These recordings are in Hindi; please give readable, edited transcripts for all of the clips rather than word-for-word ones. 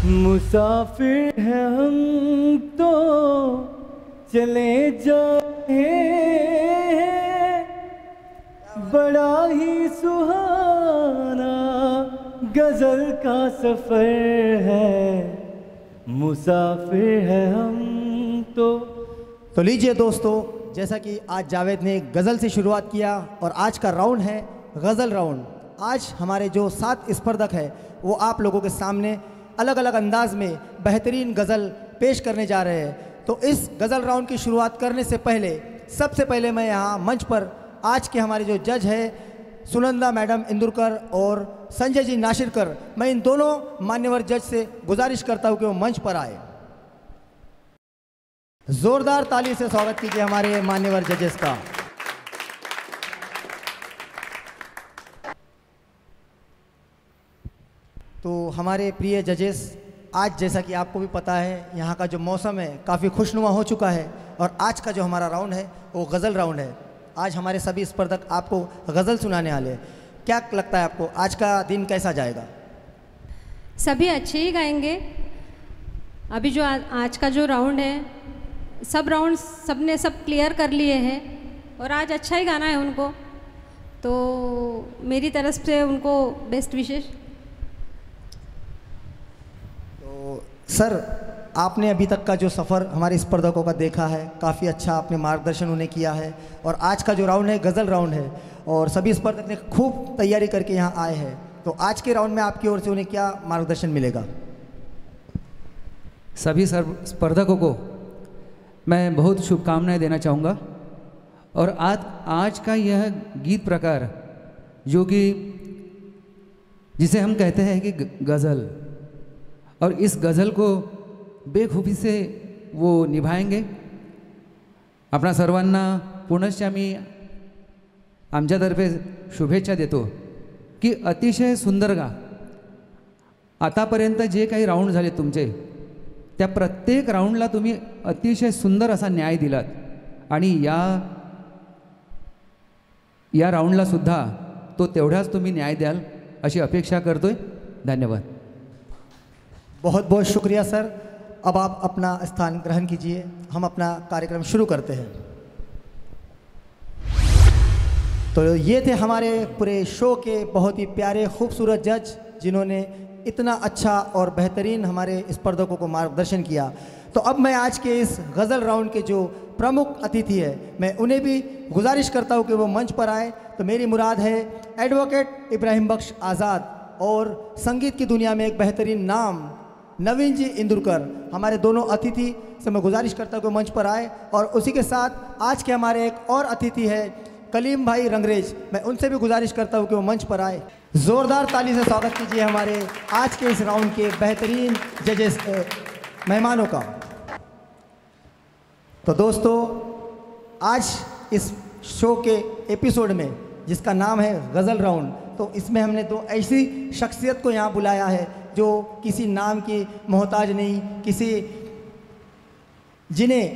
मुसाफिर हैं हम तो चले जाए हैं, बड़ा ही सुहाना गजल का सफर है, मुसाफिर हैं हम तो लीजिए दोस्तों, जैसा कि आज जावेद ने गज़ल से शुरुआत किया और आज का राउंड है गज़ल राउंड। आज हमारे जो 7 स्पर्धक हैं वो आप लोगों के सामने अलग अलग अंदाज में बेहतरीन गज़ल पेश करने जा रहे हैं। तो इस गज़ल राउंड की शुरुआत करने से पहले सबसे पहले मैं यहाँ मंच पर आज के हमारे जो जज है सुनंदा मैडम इंदुरकर और संजय जी नासिरकर, मैं इन दोनों मान्यवर जज से गुजारिश करता हूँ कि वो मंच पर आए। जोरदार ताली से स्वागत कीजिए हमारे मान्यवर जजेस का। तो हमारे प्रिय जजेस, आज जैसा कि आपको भी पता है यहाँ का जो मौसम है काफ़ी खुशनुमा हो चुका है और आज का जो हमारा राउंड है वो गज़ल राउंड है। आज हमारे सभी स्पर्धक आपको गज़ल सुनाने वाले हैं। क्या लगता है आपको आज का दिन कैसा जाएगा? सभी अच्छे ही गाएंगे। अभी जो आज का जो राउंड है, सब राउंड सबने सब क्लियर कर लिए हैं और आज अच्छा ही गाना है उनको, तो मेरी तरफ से उनको बेस्ट विशेष। तो सर, आपने अभी तक का जो सफ़र हमारे स्पर्धकों का देखा है, काफ़ी अच्छा आपने मार्गदर्शन उन्हें किया है और आज का जो राउंड है गज़ल राउंड है और सभी स्पर्धक ने खूब तैयारी करके यहाँ आए हैं। तो आज के राउंड में आपकी ओर से उन्हें क्या मार्गदर्शन मिलेगा? सभी स्पर्धकों को मैं बहुत शुभकामनाएं देना चाहूँगा और आज का यह गीत प्रकार जो कि जिसे हम कहते हैं कि गज़ल, और इस गज़ल को बेखूबी से वो निभाएंगे। आपणा सर्वांना पुनश्च मी आमच्यातर्फे शुभेच्छा देतो की अतिशय सुंदर गा। आतापर्यंत जे काही राऊंड झाले तुमचे, त्या प्रत्येक राऊंडला तुम्ही अतिशय सुंदर असा न्याय दिलात आणि या राऊंडला सुद्धा तो तेवढाच तुम्ही न्याय द्याल अशी अपेक्षा करतोय। धन्यवाद। बहुत बहुत शुक्रिया सर। अब आप अपना स्थान ग्रहण कीजिए, हम अपना कार्यक्रम शुरू करते हैं। तो ये थे हमारे पूरे शो के बहुत ही प्यारे खूबसूरत जज जिन्होंने इतना अच्छा और बेहतरीन हमारे स्पर्धकों को मार्गदर्शन किया। तो अब मैं आज के इस गज़ल राउंड के जो प्रमुख अतिथि है, मैं उन्हें भी गुजारिश करता हूँ कि वो मंच पर आए। तो मेरी मुराद है एडवोकेट इब्राहिम बख्श आज़ाद और संगीत की दुनिया में एक बेहतरीन नाम नवीन जी इंदुरकर। हमारे दोनों अतिथि से मैं गुजारिश करता हूँ कि मंच पर आए और उसी के साथ आज के हमारे एक और अतिथि है कलीम भाई रंगरेज, मैं उनसे भी गुजारिश करता हूँ कि वो मंच पर आए। ज़ोरदार ताली से स्वागत कीजिए हमारे आज के इस राउंड के बेहतरीन जजेस मेहमानों का। तो दोस्तों, आज इस शो के एपिसोड में जिसका नाम है गज़ल राउंड, तो इसमें हमने 2 ऐसी शख्सियत को यहाँ बुलाया है जो किसी नाम की मोहताज नहीं, जिन्हें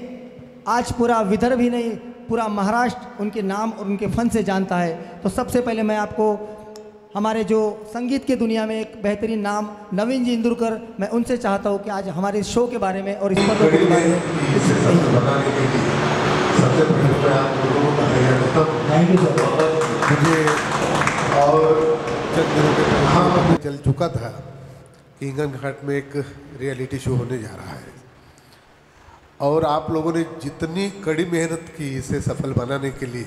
आज पूरा विदर्भ ही नहीं पूरा महाराष्ट्र उनके नाम और उनके फ़न से जानता है। तो सबसे पहले मैं आपको हमारे जो संगीत की दुनिया में एक बेहतरीन नाम नवीन जी इंदुरकर, मैं उनसे चाहता हूँ कि आज हमारे इस शो के बारे में और इस स्पर्धा के बारे में सबसे पहले मैं आप लोगों को बधाई देता हूँ। Thank you sir. मुझे और चंद दिनों के पहले हाँ पता चल चुका था कि हिंगन घाट में एक रियलिटी शो होने जा रहा है और आप लोगों ने जितनी कड़ी मेहनत की इसे सफल बनाने के लिए,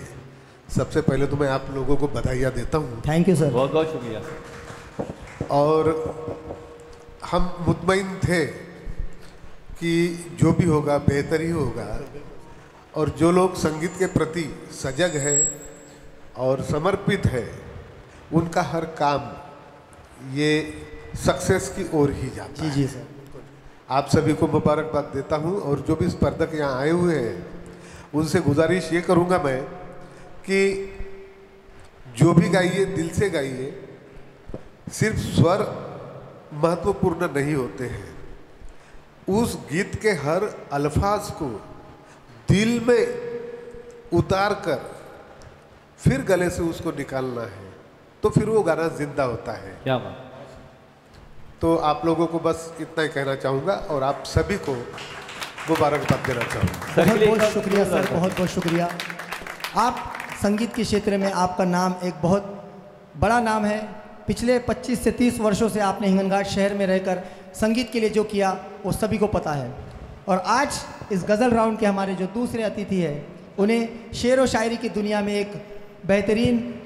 सबसे पहले तो मैं आप लोगों को बधाइयाँ देता हूँ। Thank you sir. बहुत बहुत शुक्रिया। और हम मुतमईन थे कि जो भी होगा बेहतर ही होगा और जो लोग संगीत के प्रति सजग है और समर्पित है, उनका हर काम ये सक्सेस की ओर ही जाता है। जी सर। आप सभी को मुबारकबाद देता हूँ और जो भी स्पर्धक यहाँ आए हुए हैं उनसे गुजारिश ये करूँगा मैं कि जो भी गाइए दिल से गाइए। सिर्फ स्वर महत्वपूर्ण नहीं होते हैं, उस गीत के हर अल्फाज को दिल में उतार कर फिर गले से उसको निकालना है, तो फिर वो गाना जिंदा होता है। क्या बात। तो आप लोगों को बस इतना ही कहना चाहूँगा और आप सभी को मुबारकबाद देना चाहूँगा। बहुत बहुत शुक्रिया सर, बहुत बहुत शुक्रिया। आप संगीत के क्षेत्र में आपका नाम एक बहुत बड़ा नाम है। पिछले 25 से 30 वर्षों से आपने हिंगनघाट शहर में रहकर संगीत के लिए जो किया वो सभी को पता है। और आज इस गज़ल राउंड के हमारे जो दूसरे अतिथि हैं, उन्हें शेर व शायरी की दुनिया में एक बेहतरीन,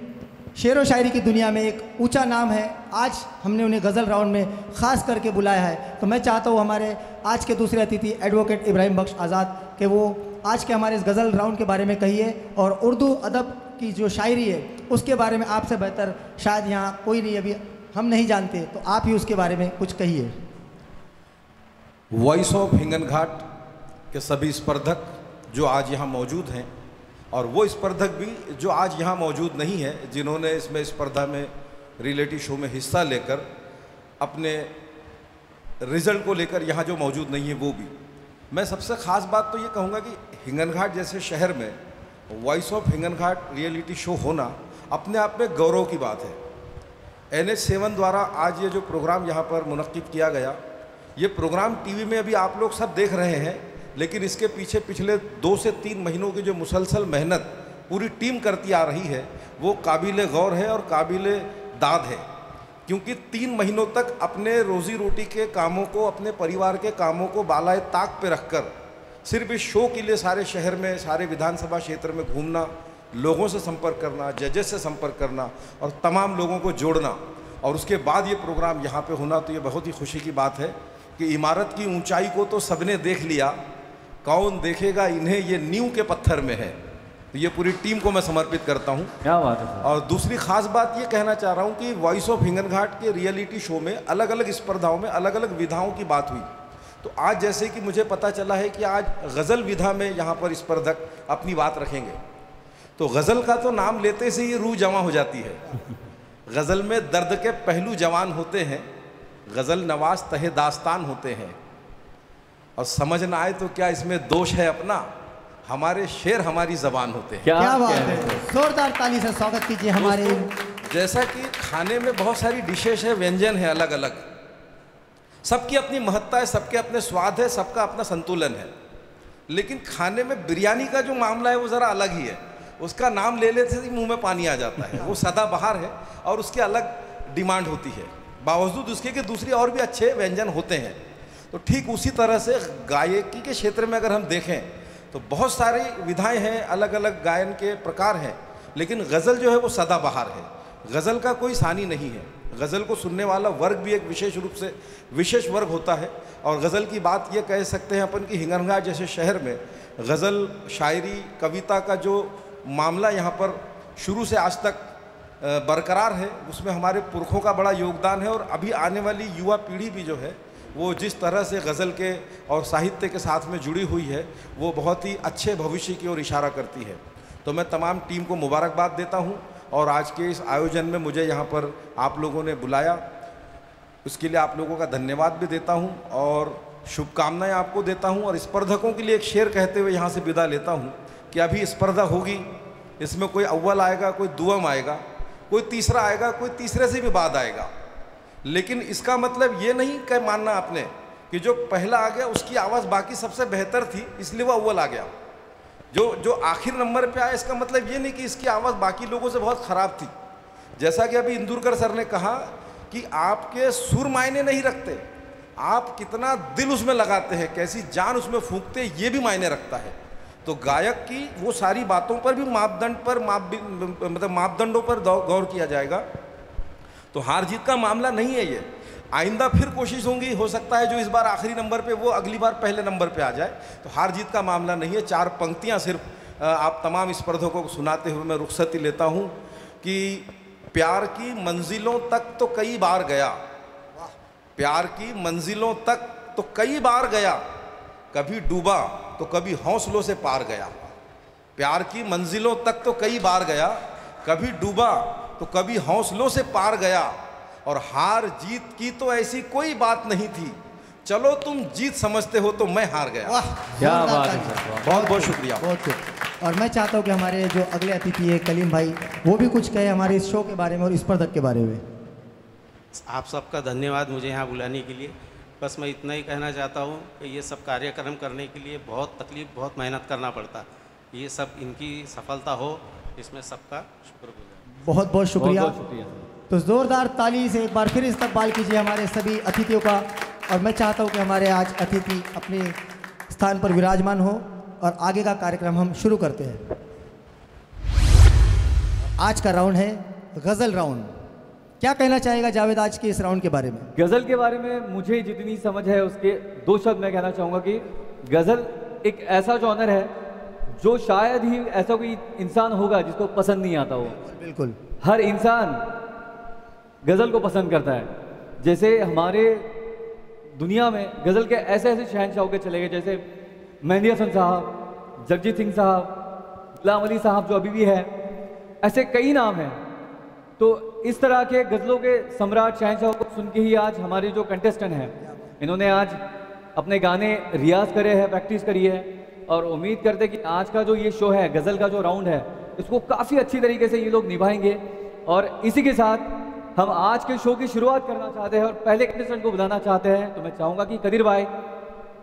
शेर व शायरी की दुनिया में एक ऊंचा नाम है। आज हमने उन्हें गज़ल राउंड में ख़ास करके बुलाया है। तो मैं चाहता हूँ हमारे आज के दूसरे अतिथि एडवोकेट इब्राहिम बख्श आज़ाद के वो आज के हमारे इस गज़ल राउंड के बारे में कहिए और उर्दू अदब की जो शायरी है उसके बारे में आपसे बेहतर शायद यहाँ कोई नहीं, अभी हम नहीं जानते, तो आप ही उसके बारे में कुछ कहिए। वॉइस ऑफ हिंगनघाट के सभी स्पर्धक जो आज यहाँ मौजूद हैं और वो स्पर्धक भी जो आज यहाँ मौजूद नहीं है, जिन्होंने इसमें स्पर्धा में रियलिटी शो में हिस्सा लेकर अपने रिजल्ट को लेकर यहाँ जो मौजूद नहीं है वो भी। मैं सबसे ख़ास बात तो ये कहूँगा कि हिंगनघाट जैसे शहर में voice of Hinganghat reality show होना अपने आप में गौरव की बात है। NH7 द्वारा आज ये जो प्रोग्राम यहाँ पर मुनक्किद किया गया, ये प्रोग्राम टीवी में अभी आप लोग सब देख रहे हैं, लेकिन इसके पीछे पिछले 2 से 3 महीनों की जो मुसलसल मेहनत पूरी टीम करती आ रही है वो काबिल गौर है और काबिल दाद है। क्योंकि 3 महीनों तक अपने रोज़ी रोटी के कामों को, अपने परिवार के कामों को बालाए ताक पे रखकर सिर्फ इस शो के लिए सारे शहर में, सारे विधानसभा क्षेत्र में घूमना, लोगों से संपर्क करना, जजेस से संपर्क करना और तमाम लोगों को जोड़ना और उसके बाद ये प्रोग्राम यहाँ पे होना, तो ये बहुत ही खुशी की बात है कि इमारत की ऊंचाई को तो सबने देख लिया, कौन देखेगा इन्हें, ये नींव के पत्थर में है। तो ये पूरी टीम को मैं समर्पित करता हूँ। क्या बात है। और दूसरी ख़ास बात ये कहना चाह रहा हूँ कि वॉइस ऑफ हिंगनघाट के रियलिटी शो में अलग अलग स्पर्धाओं में अलग अलग विधाओं की बात हुई। तो आज जैसे कि मुझे पता चला है कि आज गज़ल विधा में यहाँ पर स्पर्धक अपनी बात रखेंगे, तो गज़ल का तो नाम लेते से ही रूह जमा हो जाती है। गज़ल में दर्द के पहलू जवान होते हैं, गज़ल नवाज तहे दास्तान होते हैं, और समझ ना आए तो क्या इसमें दोष है अपना, हमारे शेर हमारी ज़बान होते हैं। क्या बात है, जोरदार ताली से स्वागत कीजिए हमारे। जैसा कि खाने में बहुत सारी डिशेज है, व्यंजन है अलग अलग, सबकी अपनी महत्ता है, सबके अपने स्वाद है, सबका अपना संतुलन है, लेकिन खाने में बिरयानी का जो मामला है वो ज़रा अलग ही है। उसका नाम ले लेते ही मुंह में पानी आ जाता है। वो सदाबहार है और उसकी अलग डिमांड होती है, बावजूद उसके कि दूसरी और भी अच्छे व्यंजन होते हैं। तो ठीक उसी तरह से गायकी के क्षेत्र में अगर हम देखें तो बहुत सारी विधाएं हैं, अलग अलग गायन के प्रकार हैं, लेकिन गज़ल जो है वो सदाबहार है। गज़ल का कोई सानी नहीं है। गज़ल को सुनने वाला वर्ग भी एक विशेष रूप से विशेष वर्ग होता है। और गज़ल की बात ये कह सकते हैं अपन कि हिंगनघाट जैसे शहर में गज़ल, शायरी, कविता का जो मामला यहाँ पर शुरू से आज तक बरकरार है, उसमें हमारे पुरखों का बड़ा योगदान है। और अभी आने वाली युवा पीढ़ी भी जो है वो जिस तरह से गज़ल के और साहित्य के साथ में जुड़ी हुई है, वो बहुत ही अच्छे भविष्य की ओर इशारा करती है। तो मैं तमाम टीम को मुबारकबाद देता हूँ और आज के इस आयोजन में मुझे यहाँ पर आप लोगों ने बुलाया, उसके लिए आप लोगों का धन्यवाद भी देता हूँ और शुभकामनाएं आपको देता हूँ। और स्पर्धकों के लिए एक शेर कहते हुए यहाँ से विदा लेता हूँ कि अभी स्पर्धा होगी, इसमें कोई अव्वल आएगा, कोई दुआम आएगा, कोई तीसरा आएगा, कोई तीसरे से भी बाद आएगा, लेकिन इसका मतलब ये नहीं कह मानना आपने कि जो पहला आ गया उसकी आवाज़ बाकी सबसे बेहतर थी इसलिए वो अव्वल आ गया। जो आखिर नंबर पे आया इसका मतलब ये नहीं कि इसकी आवाज़ बाकी लोगों से बहुत ख़राब थी। जैसा कि अभी इंदुरकर सर ने कहा कि आपके सुर मायने नहीं रखते, आप कितना दिल उसमें लगाते हैं, कैसी जान उसमें फूंकते हैं, ये भी मायने रखता है। तो गायक की वो सारी बातों पर भी मापदंडों पर गौर किया जाएगा। तो हार जीत का मामला नहीं है ये। आइंदा फिर कोशिश होंगी, हो सकता है जो इस बार आखिरी नंबर पे वो अगली बार पहले नंबर पे आ जाए। तो हार जीत का मामला नहीं है। 4 पंक्तियां सिर्फ आप तमाम स्पर्धकों को सुनाते हुए मैं रुखसती लेता हूँ कि प्यार की मंजिलों तक तो कई बार गया, प्यार की मंजिलों तक तो कई बार गया, कभी डूबा तो कभी हौसलों से पार गया। प्यार की मंजिलों तक तो कई बार गया, कभी डूबा तो कभी हौसलों से पार गया, और हार जीत की तो ऐसी कोई बात नहीं थी, चलो तुम जीत समझते हो तो मैं हार गया। वाह, क्या जोरदार बात है ताली। सर, बहुत बहुत शुक्रिया। बहुत खूब। और मैं चाहता हूँ कि हमारे जो अगले अतिथि है कलीम भाई, वो भी कुछ कहे हमारे इस शो के बारे में और स्पर्धक के बारे में। आप सबका धन्यवाद मुझे यहाँ बुलाने के लिए। बस मैं इतना ही कहना चाहता हूँ कि ये सब कार्यक्रम करने के लिए बहुत तकलीफ, बहुत मेहनत करना पड़ता। ये सब इनकी सफलता हो, इसमें सबका शुक्रगुजार। बहुत बहुत शुक्रिया। बहुत शुक्रिया। तो ज़ोरदार ताली से एक बार फिर इस्तकबाल कीजिए हमारे सभी अतिथियों का। और मैं चाहता हूँ कि हमारे आज अतिथि अपने स्थान पर विराजमान हो और आगे का कार्यक्रम हम शुरू करते हैं। आज का राउंड है गज़ल राउंड। क्या कहना चाहेगा जावेद आज के इस राउंड के बारे में? गज़ल के बारे में मुझे जितनी समझ है उसके दो शब्द मैं कहना चाहूँगा कि गज़ल एक ऐसा जॉनर है जो शायद ही ऐसा कोई इंसान होगा जिसको पसंद नहीं आता हो। बिल्कुल, हर इंसान गज़ल को पसंद करता है। जैसे हमारे दुनिया में गज़ल के ऐसे ऐसे शहंशाह के चले गए, जैसे मेहंदी हसन साहब, जगजीत सिंह साहब, गुलाम अली साहब जो अभी भी है, ऐसे कई नाम हैं। तो इस तरह के गज़लों के सम्राट शहंशाह को सुन के ही आज हमारे जो कंटेस्टेंट हैं, इन्होंने आज अपने गाने रियाज़ करे हैं, प्रैक्टिस करी है, और उम्मीद करते कि आज का जो ये शो है, गज़ल का जो राउंड है, इसको काफ़ी अच्छी तरीके से ये लोग निभाएंगे। और इसी के साथ हम आज के शो की शुरुआत करना चाहते हैं और पहले कंटेस्टेंट को बुलाना चाहते हैं। तो मैं चाहूँगा कि कदीर भाई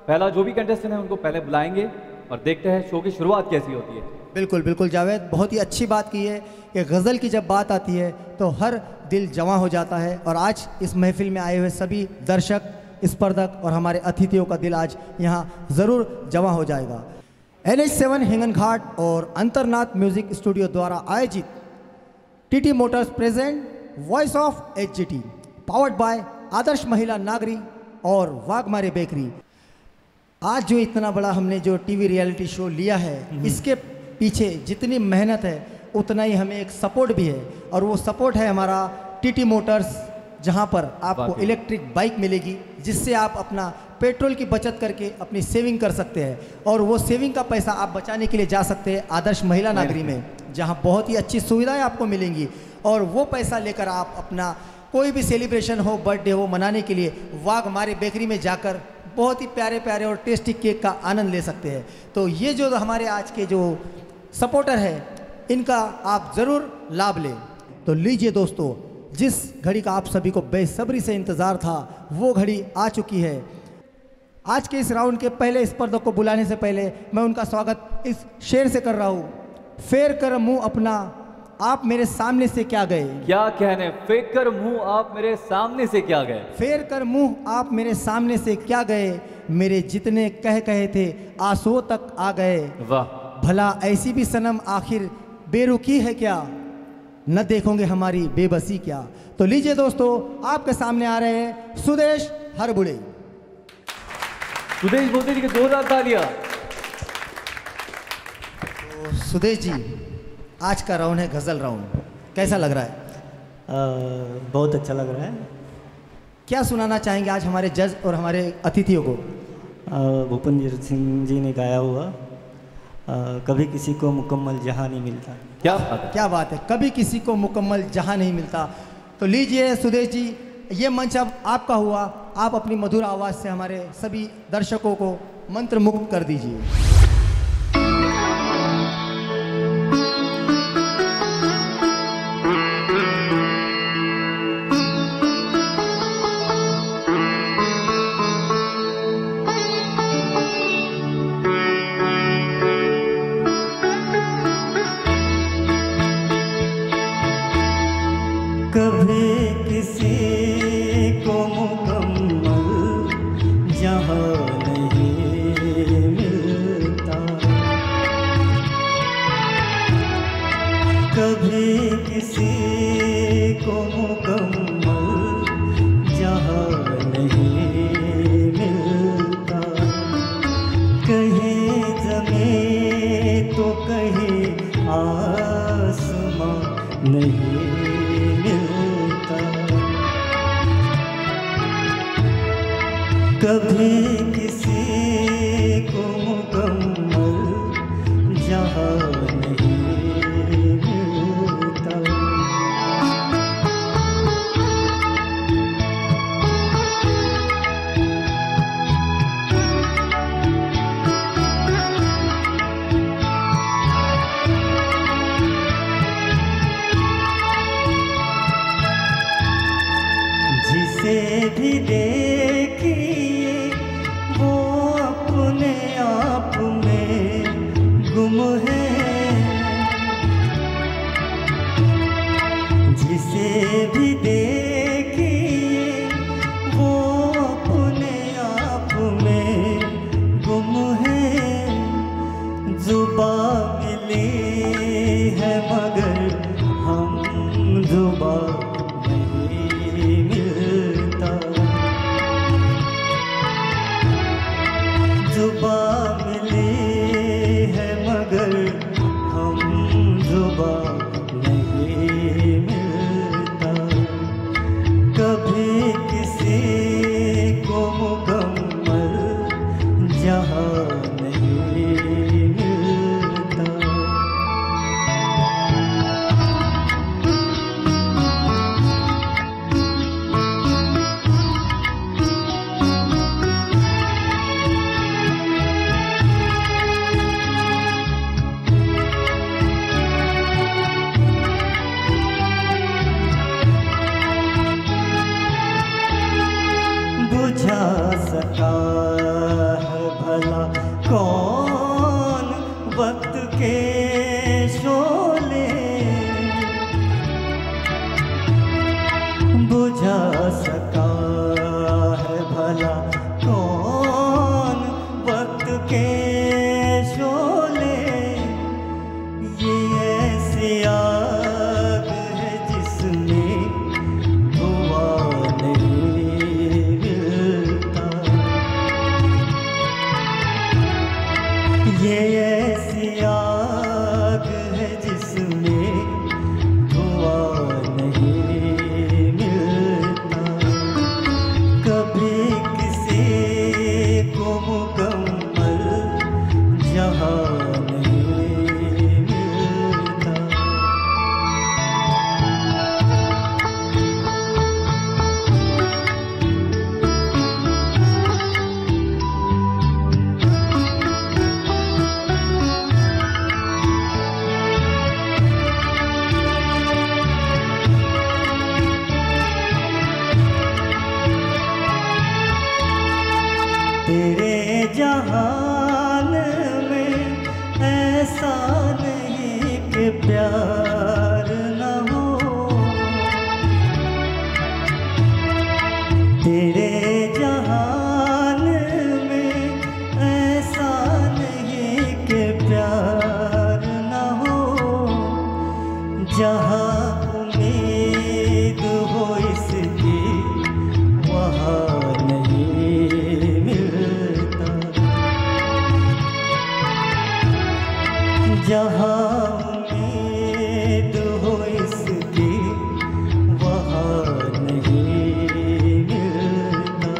पहला जो भी कंटेस्टेंट है उनको पहले बुलाएंगे और देखते हैं शो की शुरुआत कैसी होती है। बिल्कुल बिल्कुल जावेद, बहुत ही अच्छी बात की है कि गज़ल की जब बात आती है तो हर दिल जमा हो जाता है। और आज इस महफिल में आए हुए सभी दर्शक, स्पर्धक और हमारे अतिथियों का दिल आज यहाँ ज़रूर जमा हो जाएगा। NH7 हिंगन घाट और अंतरनाथ म्यूजिक स्टूडियो द्वारा आयोजित TT motors present voice of HGT, powered by Adarsh Mahila Nagari और वाघमारे बेकरी। आज जो इतना बड़ा हमने जो टीवी रियलिटी शो लिया है, इसके पीछे जितनी मेहनत है उतना ही हमें एक सपोर्ट भी है, और वो सपोर्ट है हमारा TT मोटर्स, जहां पर आपको इलेक्ट्रिक बाइक मिलेगी जिससे आप अपना पेट्रोल की बचत करके अपनी सेविंग कर सकते हैं। और वो सेविंग का पैसा आप बचाने के लिए जा सकते हैं आदर्श महिला नागरी में, जहां बहुत ही अच्छी सुविधाएं आपको मिलेंगी। और वो पैसा लेकर आप अपना कोई भी सेलिब्रेशन हो, बर्थडे हो, मनाने के लिए वाघमारे बेकरी में जाकर बहुत ही प्यारे प्यारे और टेस्टी केक का आनंद ले सकते हैं। तो ये जो हमारे आज के जो सपोर्टर है, इनका आप ज़रूर लाभ लें। तो लीजिए दोस्तों, जिस घड़ी का आप सभी को बेसब्री से इंतज़ार था वो घड़ी आ चुकी है। आज के इस राउंड के पहले स्पर्धक को बुलाने से पहले मैं उनका स्वागत इस शेर से कर रहा हूँ। फेर कर मुँह अपना, आप मेरे सामने से क्या गए। क्या कहने, फेंक कर मुंह आप मेरे सामने से क्या गए। फेर कर मुंह आप मेरे सामने से क्या गए, मेरे जितने कहे थे आंसुओं तक आ गए। वाह, भला ऐसी भी सनम आखिर बेरुखी है क्या, न देखोगे हमारी बेबसी क्या। तो लीजिए दोस्तों, आपके सामने आ रहे हैं सुदेश हरबुड़े। सुदेश बोलते जी के 2000 तालियां। तो सुदेश जी, आज का राउंड है गज़ल राउंड, कैसा लग रहा है? बहुत अच्छा लग रहा है। क्या सुनाना चाहेंगे आज हमारे जज और हमारे अतिथियों को? भूपेंद्र सिंह जी ने गाया हुआ कभी किसी को मुकम्मल जहां नहीं मिलता। क्या बात है, कभी किसी को मुकम्मल जहां नहीं मिलता। तो लीजिए सुदेश जी, ये मंच अब आपका हुआ। आप अपनी मधुर आवाज़ से हमारे सभी दर्शकों को मंत्रमुग्ध कर दीजिए। कभी किसी को मुकम्मल जहां नहीं मिलता, कभी किसी को मुकम्मल जहां नहीं मिलता। कहीं ज़मीन तो कहीं आसमां नहीं मिलता। कभी किसी को मुकम्मल जहां नहीं मिलता। जिसे भी देखिए वो अपने आप में गुम है, जिसे भी देखिए वो अपने आप में गुम है। जुबां मिली है मगर हम जुबां नहीं मिलता, जुबां मिली है मगर हम जुबां नहीं मिलता। कभी किसी को मुकम्मल जहां नहीं मिलता। बुझा सका है भला कौन वक्त के शोले, बुझा सका है भला कौन वक्त के शोले। ये ऐसी आग है जिसमें धुआं नहीं मिलता, ये ऐसी आग है जिसमें धुआं नहीं मिलता। कभी किसी को मुकम्मल जहां नहीं मिलता। तेरे जहान में ऐसा नहीं कि प्यार न हो, तेरे जहान में ऐसा नहीं कि प्यार न हो। जहाँ उम्मीद हो इसकी वहाँ नहीं मिलता, जहाँ उम्मीद हो इसकी वहाँ नहीं मिलता।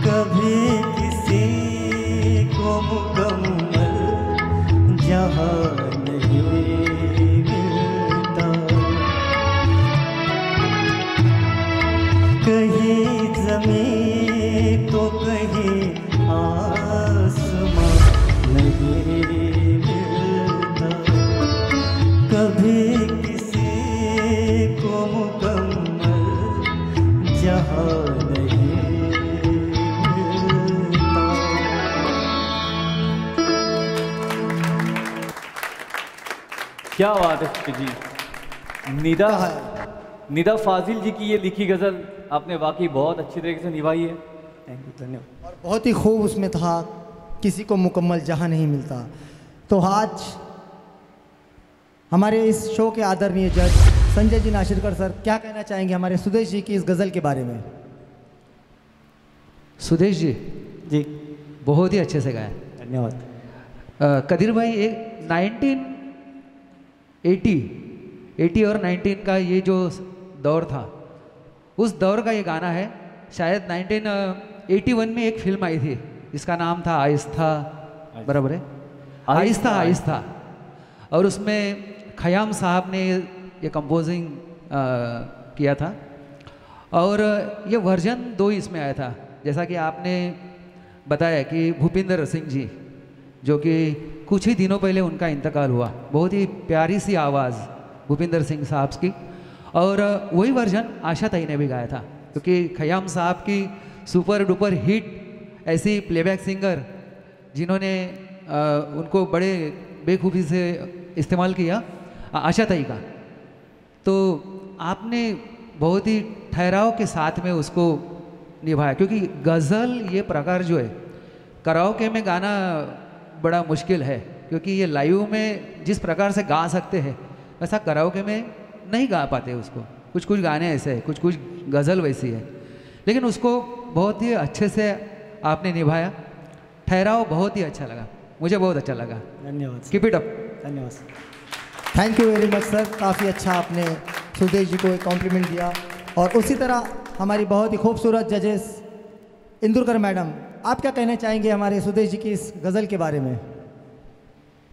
कभी किसी को मुकम्मल जहाँ नहीं मिलता। कहीं ज़मीं तो कहीं आसमां नहीं मिलता। कभी किसी को मुकम्मल जहां नहीं मिलता। क्या बात है शफी जी। निदा फाजिल जी की ये लिखी गज़ल आपने वाकई बहुत अच्छी तरीके से निभाई है। थैंक यू, धन्यवाद। और बहुत ही खूब उसमें था, किसी को मुकम्मल जहां नहीं मिलता। तो आज हमारे इस शो के आदरणीय जज संजय जी नाशिरकर सर क्या कहना चाहेंगे हमारे सुदेश जी की इस गज़ल के बारे में? सुदेश जी जी बहुत ही अच्छे से गाया। धन्यवाद। कदीर भाई, एक 1980 और 19 का ये जो दौर था, उस दौर का ये गाना है। शायद 1981 में एक फिल्म आई थी जिसका नाम था आहिस्ता, बराबर है, आहिस्ता आहिस्ता। और उसमें खयाम साहब ने ये कंपोजिंग किया था। और ये वर्जन 2 इसमें आया था, जैसा कि आपने बताया कि भूपिंदर सिंह जी, जो कि कुछ ही दिनों पहले उनका इंतकाल हुआ। बहुत ही प्यारी सी आवाज़ भूपिंदर सिंह साहब की। और वही वर्जन आशा ताई ने भी गाया था। क्योंकि खयाम साहब की सुपर डुपर हिट ऐसी प्लेबैक सिंगर जिन्होंने उनको बड़े बेखूबी से इस्तेमाल किया, आशा ताई का, तो आपने बहुत ही ठहराव के साथ में उसको निभाया। क्योंकि गज़ल ये प्रकार जो है कराओके में गाना बड़ा मुश्किल है, क्योंकि ये लाइव में जिस प्रकार से गा सकते हैं वैसा कराओके में नहीं गा पाते उसको। कुछ कुछ गाने ऐसे हैं, कुछ कुछ गज़ल वैसी है, लेकिन उसको बहुत ही अच्छे से आपने निभाया। ठहराव बहुत ही अच्छा लगा, मुझे बहुत अच्छा लगा। धन्यवाद। Keep it up. धन्यवाद। Thank you very much sir, काफ़ी अच्छा आपने सुदेश जी को एक कॉम्प्लीमेंट दिया। और उसी तरह हमारी बहुत ही खूबसूरत जजेस इंदुरकर मैडम, आप क्या कहना चाहेंगे हमारे सुदेश जी की इस गज़ल के बारे में?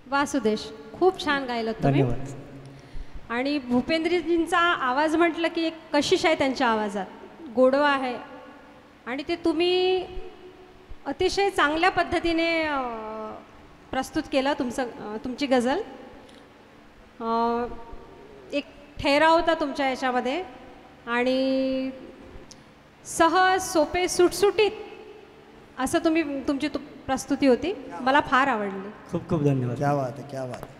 वा सुदेश, खूप छान गायलं तुम्ही. धन्यवाद. आणि भूपेंद्रजींचा आवाज म्हटलं की एक कशिश आहे त्यांच्या आवाजात, गोडवा आहे आणि ते तुम्ही अतिशय चांगल्या पद्धतीने प्रस्तुत केलं तुमची गझल. एक ठहराव होता तुमच्या याच्यामध्ये आणि सहज सोपे सुटसुटीत असं तुमची प्रस्तुति होती, मला फार आवडली. खूब खूब धन्यवाद. क्या बात है, क्या बात है.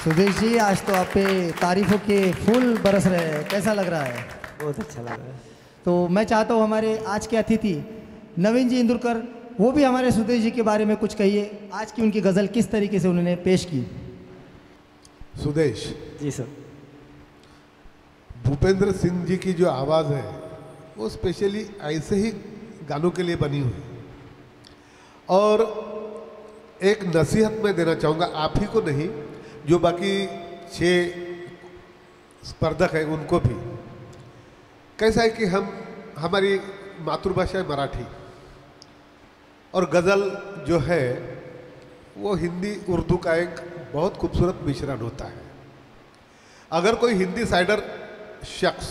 सुदेश जी, आज तो आप पे तारीफों के फूल बरस रहे हैं, कैसा लग रहा है? बहुत अच्छा लग रहा है. तो मैं चाहता हूँ हमारे आज के अतिथि नवीन जी इंदुरकर, वो भी हमारे सुदेश जी के बारे में कुछ कहिए. आज की उनकी गज़ल किस तरीके से उन्होंने पेश की? सुदेश जी सर. भूपेंद्र सिंह जी की जो आवाज़ है वो स्पेशली ऐसे ही गानों के लिए बनी हुई. और एक नसीहत मैं देना चाहूँगा, आप ही को नहीं, जो बाकी 6 स्पर्धक हैं उनको भी. कैसा है कि हमारी मातृभाषा है मराठी, और गज़ल जो है वो हिंदी उर्दू का एक बहुत खूबसूरत मिश्रण होता है. अगर कोई हिंदी साइडर शख्स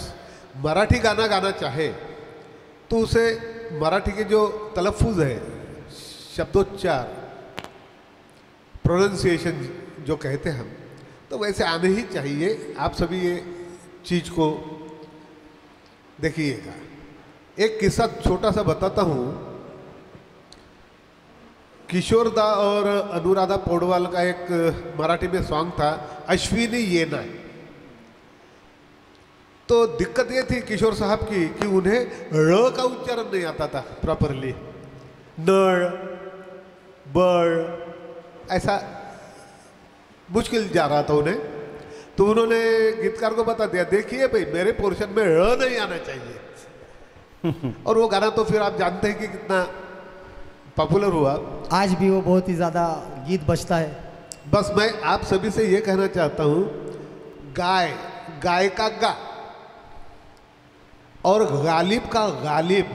मराठी गाना गाना चाहे तो उसे मराठी के जो तलफ़ुज़ है, शब्दोच्चार, प्रोनाउंसिएशन जो कहते हैं हम, तो वैसे आने ही चाहिए. आप सभी ये चीज़ को देखिएगा. एक किस्सा छोटा सा बताता हूँ. किशोर दा और अनुराधा पौडवाल का एक मराठी में सॉन्ग था, अश्विनी ये ना. तो दिक्कत ये थी किशोर साहब की कि उन्हें ळ का उच्चारण नहीं आता था प्रॉपरली. नळ, बळ, ऐसा मुश्किल जा रहा था उन्हें. तो उन्होंने गीतकार को बता दिया, देखिए भाई मेरे पोर्शन में ळ नहीं आना चाहिए. और वो गाना तो फिर आप जानते हैं कि कितना पॉपुलर हुआ. आज भी वो बहुत ही ज़्यादा गीत बजता है. बस मैं आप सभी से ये कहना चाहता हूँ, गाय, गाय का गा और गालिब का गालिब,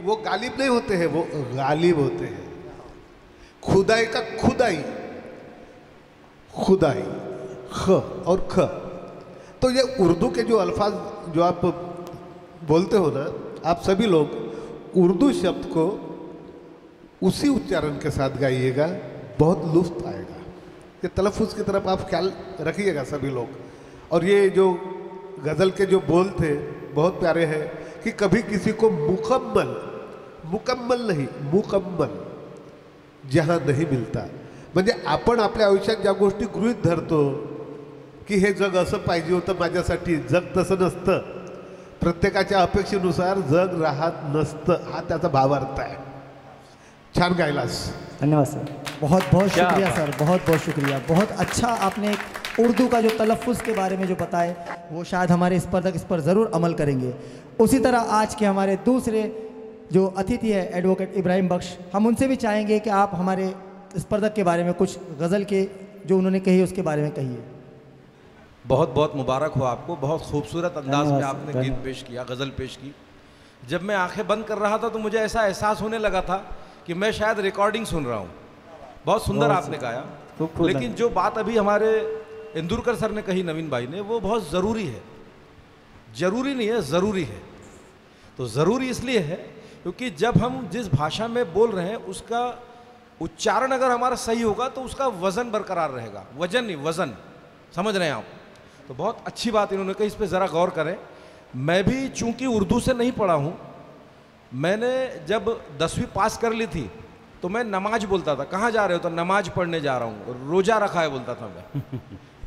वो गालिब नहीं होते हैं, वो गालिब होते हैं. खुदाई का खुदाई, खुदाई, ख और ख. तो ये उर्दू के जो अल्फाज जो आप बोलते हो ना, आप सभी लोग उर्दू शब्द को उसी उच्चारण के साथ गाइएगा, बहुत लुत्फ आएगा. ये तलफ़ुज़ की तरफ आप ख्याल रखिएगा सभी लोग. और ये जो गज़ल के जो बोल थे बहुत प्यारे हैं कि कभी किसी को मुकम्मल, मुकम्मल नहीं मुकम्मल जहाँ नहीं मिळता. म्हणजे आपण आपल्या आयुष्यात ज्या गोष्टी गृहीत धरतो की हे जग असं पाहिजे होतं माझ्यासाठी, जग तसं नसतं. प्रत्येकाच्या अपेक्षेनुसार जग राहत नसतं, हा त्याचा भावार्थ आहे. छान गायलास. धन्यवाद सर. बहुत बहुत शुक्रिया सर, बहुत बहुत शुक्रिया. बहुत अच्छा आपने उर्दू का जो तलफ़ुज़ के बारे में जो बताए, वो शायद हमारे स्पर्धक इस पर ज़रूर अमल करेंगे. उसी तरह आज के हमारे दूसरे जो अतिथि है एडवोकेट इब्राहिम बख्श, हम उनसे भी चाहेंगे कि आप हमारे स्पर्धक के बारे में कुछ गज़ल के जो उन्होंने कही उसके बारे में कहिए. बहुत बहुत मुबारक हो आपको. बहुत खूबसूरत अंदाज में आपने गीत पेश किया, गज़ल पेश की. जब मैं आंखें बंद कर रहा था तो मुझे ऐसा एहसास होने लगा था कि मैं शायद रिकॉर्डिंग सुन रहा हूँ. बहुत सुंदर आपने गाया. लेकिन जो बात अभी हमारे इंदुरकर सर ने कही, नवीन भाई ने, वो बहुत ज़रूरी है. ज़रूरी नहीं है, ज़रूरी है. तो ज़रूरी इसलिए है क्योंकि जब हम जिस भाषा में बोल रहे हैं उसका उच्चारण अगर हमारा सही होगा तो उसका वज़न बरकरार रहेगा. वजन नहीं, वज़न. समझ रहे हैं आप? तो बहुत अच्छी बात इन्होंने कही, इस पर ज़रा गौर करें. मैं भी चूंकि उर्दू से नहीं पढ़ा हूँ, मैंने जब 10वीं पास कर ली थी तो मैं नमाज बोलता था। कहाँ जा रहे हो? तो नमाज पढ़ने जा रहा हूँ, रोज़ा रखा है बोलता था मैं।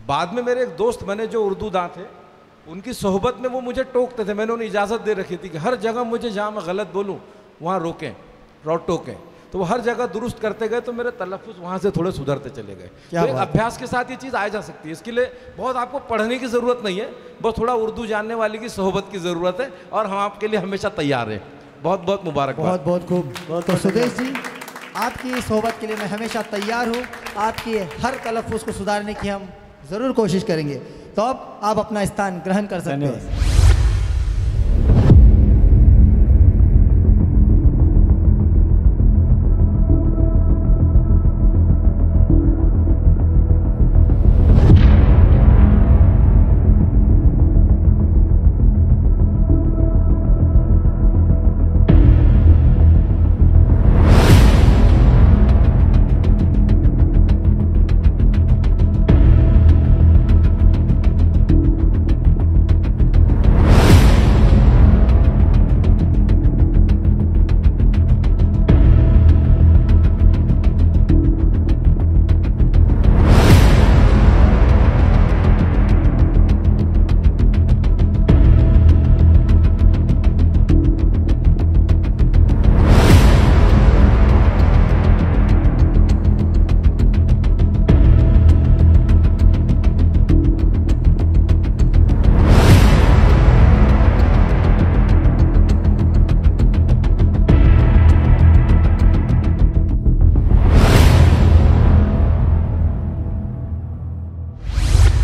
बाद में मेरे एक दोस्त बने जो उर्दू दां थे, उनकी सोहबत में वो मुझे टोकते थे। मैंने उन्हें इजाज़त दे रखी थी कि हर जगह मुझे जहाँ मैं गलत बोलूँ वहाँ रोकें, टोकें। तो वो हर जगह दुरुस्त करते गए, तो मेरे तलफ़ुज़ वहाँ से थोड़े सुधरते चले गए। तो एक अभ्यास के साथ ये चीज़ आ जा सकती है। इसके लिए बहुत आपको पढ़ने की ज़रूरत नहीं है, बस थोड़ा उर्दू जानने वाले की सोहबत की ज़रूरत है, और हम आपके लिए हमेशा तैयार हैं। बहुत बहुत मुबारक। बहुत बहुत खूब। तो सुदेश जी, आपकी सोहबत के लिए मैं हमेशा तैयार हूँ। आपके हर तलफ़ुज़ को सुधारने की हम ज़रूर कोशिश करेंगे। तो अब आप अपना स्थान ग्रहण कर सकते हैं।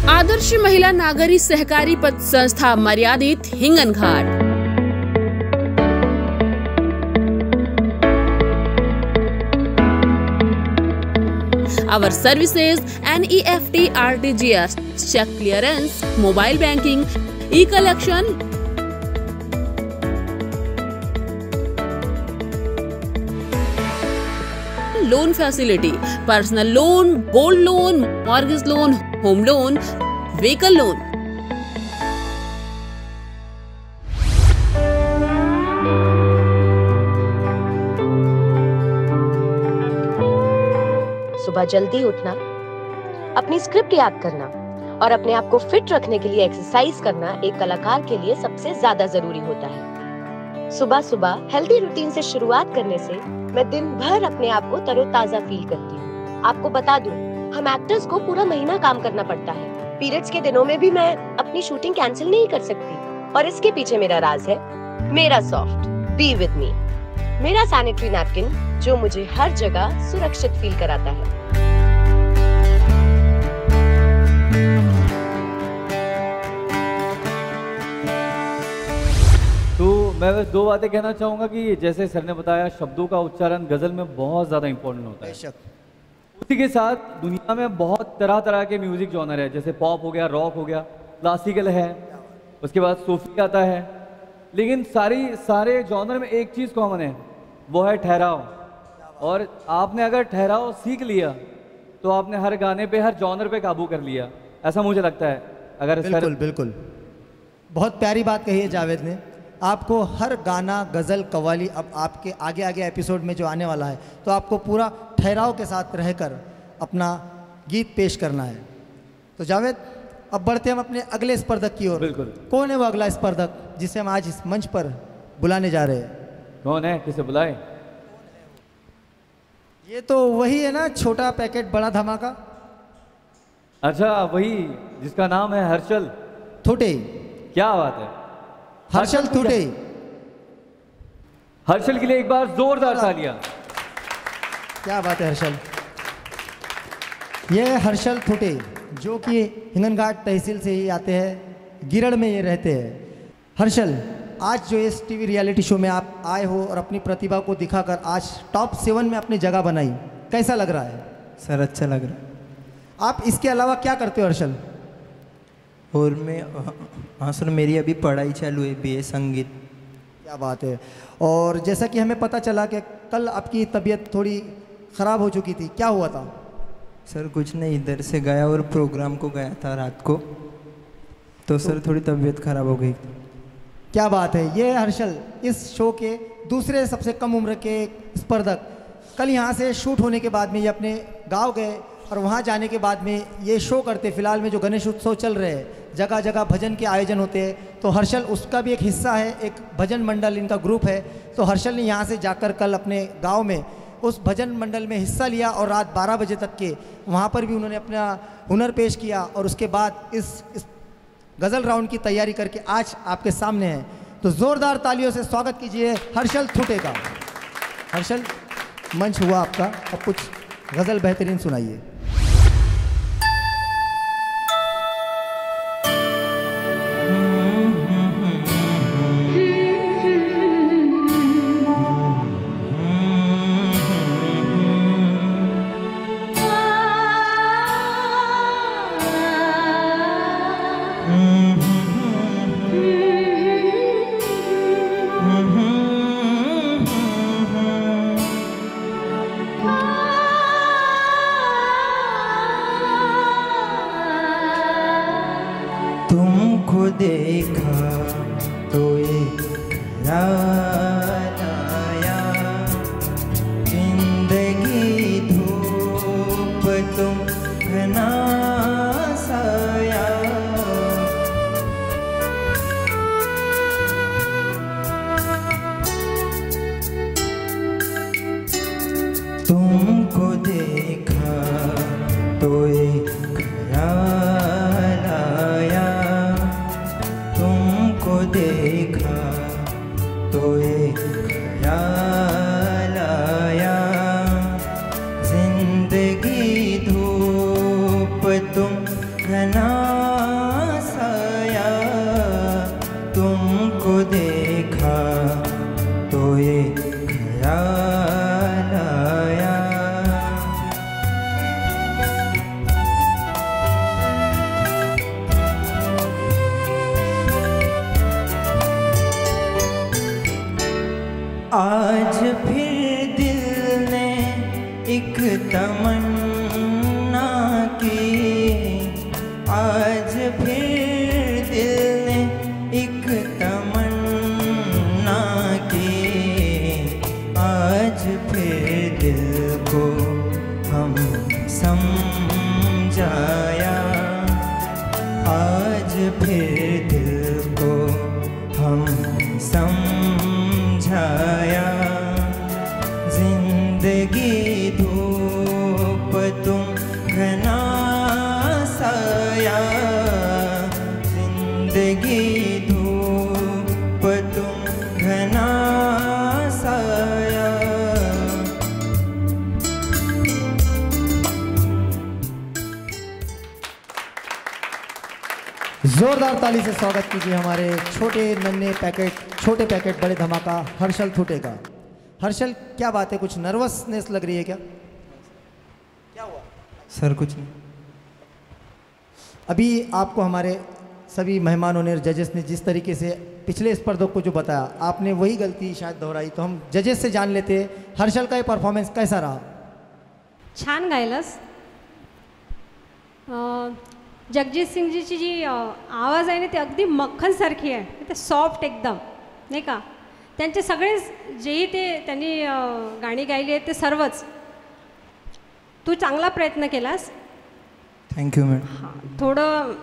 आदर्श महिला नागरी सहकारी पत संस्था मर्यादित Hinganghat. Our services NEFT, RTGS, check clearance, mobile banking, e-collection, loan facility, personal loan, gold loan, mortgage loan, home loan, vehicle loan. सुबह जल्दी उठना, अपनी स्क्रिप्ट याद करना और अपने आप को फिट रखने के लिए एक्सरसाइज करना एक कलाकार के लिए सबसे ज्यादा जरूरी होता है। सुबह सुबह हेल्दी रूटीन से शुरुआत करने से मैं दिन भर अपने आप को तरोताजा फील करती हूँ। आपको बता दूं, हम एक्टर्स को पूरा महीना काम करना पड़ता है। पीरियड्स के दिनों में भी मैं अपनी शूटिंग कैंसिल नहीं कर सकती, और इसके पीछे मेरा राज है मेरा सॉफ्ट बी विद मी, मेरा सैनिटरी नैपकिन जो मुझे हर जगह सुरक्षित फील कराता है। तो मैं बस दो बातें कहना चाहूँगा कि जैसे सर ने बताया, शब्दों का उच्चारण गज़ल में बहुत ज़्यादा इम्पोर्टेंट होता है। उसी के साथ दुनिया में बहुत तरह तरह के म्यूज़िक जॉनर है, जैसे पॉप हो गया, रॉक हो गया, क्लासिकल है, उसके बाद सूफी आता है, लेकिन सारे जॉनर में एक चीज़ कॉमन है, वो है ठहराव। और आपने अगर ठहराव सीख लिया तो आपने हर गाने पे, हर जॉनर पे काबू कर लिया, ऐसा मुझे लगता है। अगर बिल्कुल बिल्कुल, बहुत प्यारी बात कही है जावेद ने। आपको हर गाना, गज़ल, कव्वाली, अब आपके आगे आगे एपिसोड में जो आने वाला है, तो आपको पूरा ठहराव के साथ रहकर अपना गीत पेश करना है। तो जावेद, अब बढ़ते हम अपने अगले स्पर्धक की ओर। बिल्कुल। कौन है वो अगला स्पर्धक जिसे हम आज इस मंच पर बुलाने जा रहे हैं? कौन है, किसे बुलाए? ये तो वही है ना, छोटा पैकेट बड़ा धमाका। अच्छा, वही जिसका नाम है हर्षल थुटे। क्या बात है, हर्षल थुटे। हर्षल के लिए एक बार जोरदार तालियां। क्या बात है हर्षल। ये हर्षल थुटे जो कि हिंगनघाट तहसील से ही आते हैं, गिरड़ में ये रहते हैं। हर्षल, आज जो इस टीवी रियलिटी शो में आप आए हो और अपनी प्रतिभा को दिखाकर आज टॉप 7 में अपनी जगह बनाई, कैसा लग रहा है? सर अच्छा लग रहा है। आप इसके अलावा क्या करते हो हर्षल? और मैं, हाँ सर, मेरी अभी पढ़ाई चालू है, BA संगीत। क्या बात है। और जैसा कि हमें पता चला कि कल आपकी तबीयत थोड़ी ख़राब हो चुकी थी, क्या हुआ था? सर कुछ नहीं, इधर से गया और प्रोग्राम को गया था रात को, तो सर थोड़ी तबीयत ख़राब हो गई। क्या बात है। ये हर्षल इस शो के दूसरे सबसे कम उम्र के स्पर्धक। कल यहाँ से शूट होने के बाद में ये अपने गांव गए और वहाँ जाने के बाद में ये शो करते। फिलहाल में जो गणेश उत्सव चल रहे हैं, जगह जगह भजन के आयोजन होते हैं, तो हर्षल उसका भी एक हिस्सा है। एक भजन मंडल इनका ग्रुप है, तो हर्षल ने यहाँ से जाकर कल अपने गाँव में उस भजन मंडल में हिस्सा लिया और रात 12 बजे तक के वहाँ पर भी उन्होंने अपना हुनर पेश किया। और उसके बाद इस गज़ल राउंड की तैयारी करके आज आपके सामने है। तो ज़ोरदार तालियों से स्वागत कीजिए हर्षल थुटे का। हर्षल, मंच हुआ आपका, अब कुछ गज़ल बेहतरीन सुनाइए। तुमको देखा तो एक ख्याल आया, जिंदगी धूप तुम घना साया। तुमको देखा तो एक ख्याल आया, तुमको देखा तो एक ख्याल आया, जिंदगी धूप तुम घना साया। तुमको देखा तो एक ख्याल आया। आज फिर दिल ने एक तमन्ना की, आज फिर दिल ने एक तमन्ना की, आज फिर दिल को हम समझाया, आज फिर दिल को हम समझाया, जिंदगी धूप तुम घना साया, जिंदगी धूप तुम घना साया। जोरदार ताली से स्वागत कीजिए हमारे छोटे नन्हे पैकेट, छोटे पैकेट बड़े धमाका हर्षल थुटे का। हर्षल, क्या बात है, कुछ नर्वसनेस लग रही है क्या? क्या हुआ सर? कुछ नहीं। अभी आपको हमारे सभी मेहमानों ने, जजेस ने जिस तरीके से पिछले स्पर्धक को जो बताया, आपने वही गलती शायद दोहराई। तो हम जजेस से जान लेते हैं, हर्षल का ये परफॉर्मेंस कैसा रहा? छान गायलंस। जगजीत सिंगजीची जी आवाज आहे ना, ती अगदी मक्खनसारखी आहे, ते सॉफ्ट एकदम, नाही का? त्यांचे सगळे जेही ते त्यांनी गाणी गायली आहेत ते सर्वच, तू चांगला प्रयत्न केलास। Thank you madam. थोडं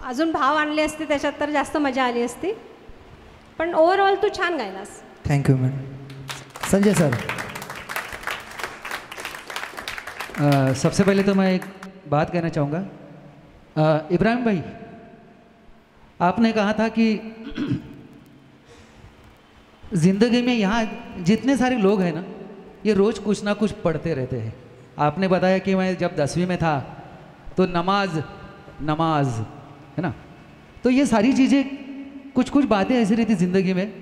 अजून भाव आणले असते त्याच्यात तर जास्त मजा आली असती, पण ओव्हरऑल तू छान गायलास। Thank you madam. संजय सर। सबसे पहले तो मैं एक बात कहना चाहूँगा। इब्राहिम भाई, आपने कहा था कि ज़िंदगी में यहाँ जितने सारे लोग हैं ना, ये रोज़ कुछ ना कुछ पढ़ते रहते हैं। आपने बताया कि मैं जब 10वीं में था तो नमाज है ना, तो ये सारी चीज़ें, कुछ कुछ बातें ऐसी रहती ज़िंदगी में।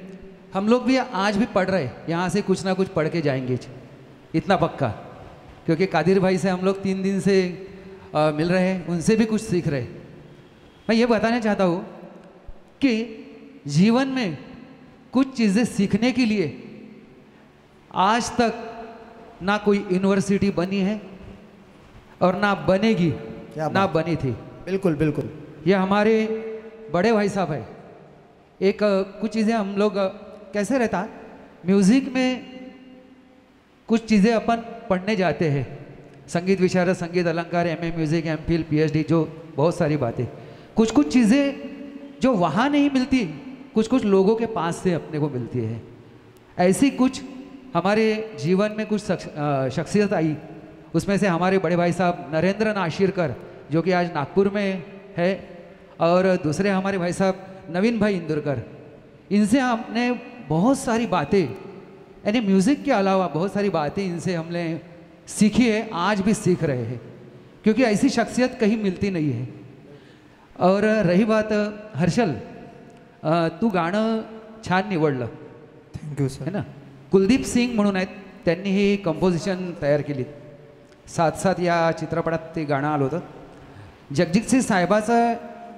हम लोग भी आज भी पढ़ रहे, यहाँ से कुछ ना कुछ पढ़ के जाएंगे, इतना पक्का। क्योंकि कादिर भाई से हम लोग 3 दिन से मिल रहे हैं, उनसे भी कुछ सीख रहे। मैं ये बताना चाहता हूँ कि जीवन में कुछ चीज़ें सीखने के लिए आज तक ना कोई यूनिवर्सिटी बनी है और ना बनेगी, ना बनी थी। बिल्कुल बिल्कुल। ये हमारे बड़े भाई साहब है, एक कुछ चीज़ें हम लोग कैसे रहता, म्यूज़िक में कुछ चीज़ें अपन पढ़ने जाते हैं, संगीत विशारद, संगीत अलंकार, एमए म्यूज़िक, एमफिल, पीएचडी, जो बहुत सारी बातें, कुछ कुछ चीज़ें जो वहाँ नहीं मिलती, कुछ कुछ लोगों के पास से अपने को मिलती है। ऐसी कुछ हमारे जीवन में कुछ शख्सियत आई, उसमें से हमारे बड़े भाई साहब नरेंद्र नाशिरकर जो कि आज नागपुर में है, और दूसरे हमारे भाई साहब नवीन भाई इंदुरकर, इनसे हमने बहुत सारी बातें, यानी म्यूज़िक के अलावा बहुत सारी बातें इनसे हमने सीखी है, आज भी सीख रहे हैं, क्योंकि ऐसी शख्सियत कहीं मिलती नहीं है। और रही बात हर्षल, तू गाणं छान निवडलं, थँक्यू सर. है ना. कुलदीप सिंग म्हणून आहेत, त्यांनी ही कंपोजिशन तयार केली. साथ साथ या चित्रपटात ते गाणं आलं होतं. जगजीतसिंग साहेबाचा